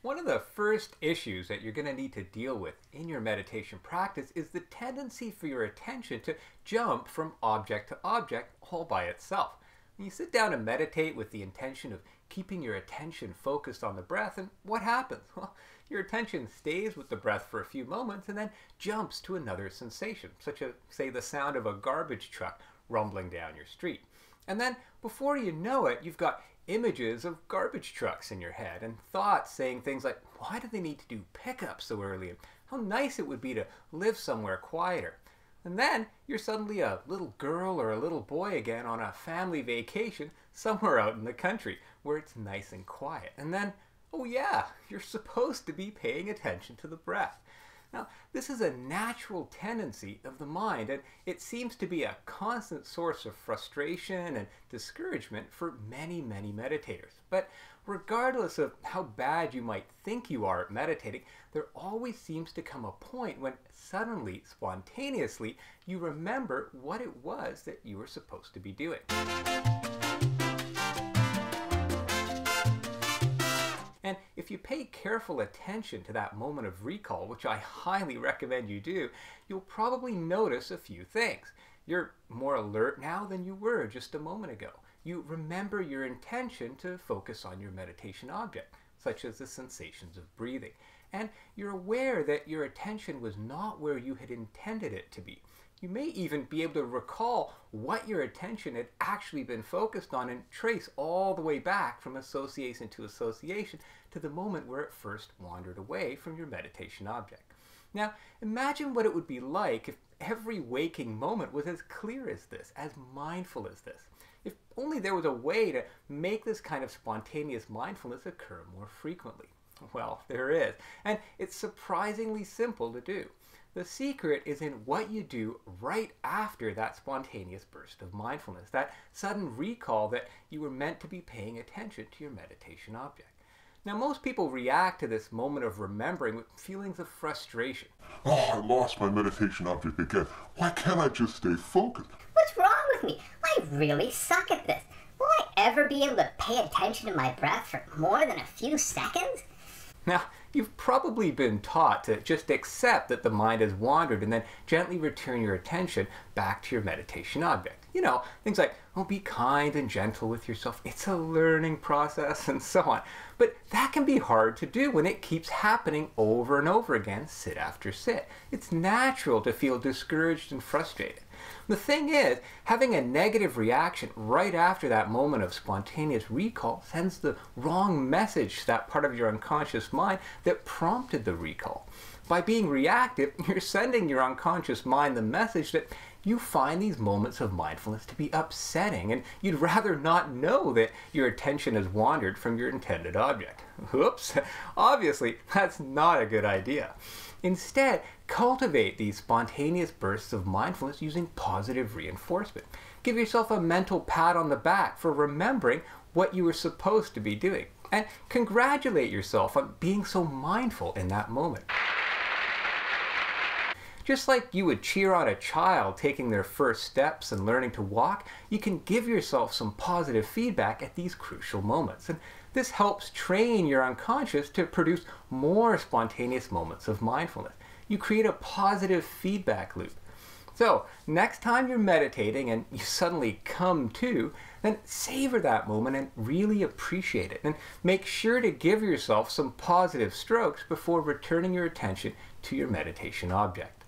One of the first issues that you're going to need to deal with in your meditation practice is the tendency for your attention to jump from object to object all by itself. When you sit down and meditate with the intention of keeping your attention focused on the breath, and what happens? Well, your attention stays with the breath for a few moments and then jumps to another sensation, such as, say, the sound of a garbage truck rumbling down your street. And then, before you know it, you've got images of garbage trucks in your head and thoughts saying things like, why do they need to do pickup so early? And how nice it would be to live somewhere quieter. And then you're suddenly a little girl or a little boy again on a family vacation somewhere out in the country where it's nice and quiet. And then, oh yeah, you're supposed to be paying attention to the breath. Now, this is a natural tendency of the mind, and it seems to be a constant source of frustration and discouragement for many, many meditators. But regardless of how bad you might think you are at meditating, there always seems to come a point when suddenly, spontaneously, you remember what it was that you were supposed to be doing. And if you pay careful attention to that moment of recall, which I highly recommend you do, you'll probably notice a few things. You're more alert now than you were just a moment ago. You remember your intention to focus on your meditation object, such as the sensations of breathing. And you're aware that your attention was not where you had intended it to be. You may even be able to recall what your attention had actually been focused on and trace all the way back from association to association to the moment where it first wandered away from your meditation object. Now, imagine what it would be like if every waking moment was as clear as this, as mindful as this. If only there was a way to make this kind of spontaneous mindfulness occur more frequently. Well, there is, and it's surprisingly simple to do. The secret is in what you do right after that spontaneous burst of mindfulness, that sudden recall that you were meant to be paying attention to your meditation object. Now, most people react to this moment of remembering with feelings of frustration. Oh, I lost my meditation object again. Why can't I just stay focused? What's wrong with me? I really suck at this. Will I ever be able to pay attention to my breath for more than a few seconds? Now, you've probably been taught to just accept that the mind has wandered and then gently return your attention back to your meditation object. You know, things like, oh, be kind and gentle with yourself. It's a learning process and so on. But that can be hard to do when it keeps happening over and over again, sit after sit. It's natural to feel discouraged and frustrated. The thing is, having a negative reaction right after that moment of spontaneous recall sends the wrong message to that part of your unconscious mind that prompted the recall. By being reactive, you're sending your unconscious mind the message that you find these moments of mindfulness to be upsetting and you'd rather not know that your attention has wandered from your intended object. Oops, obviously that's not a good idea. Instead, cultivate these spontaneous bursts of mindfulness using positive reinforcement. Give yourself a mental pat on the back for remembering what you were supposed to be doing. And congratulate yourself on being so mindful in that moment. Just like you would cheer on a child taking their first steps and learning to walk, you can give yourself some positive feedback at these crucial moments. And this helps train your unconscious to produce more spontaneous moments of mindfulness. You create a positive feedback loop. So, next time you're meditating and you suddenly come to, then savor that moment and really appreciate it. And make sure to give yourself some positive strokes before returning your attention to your meditation object.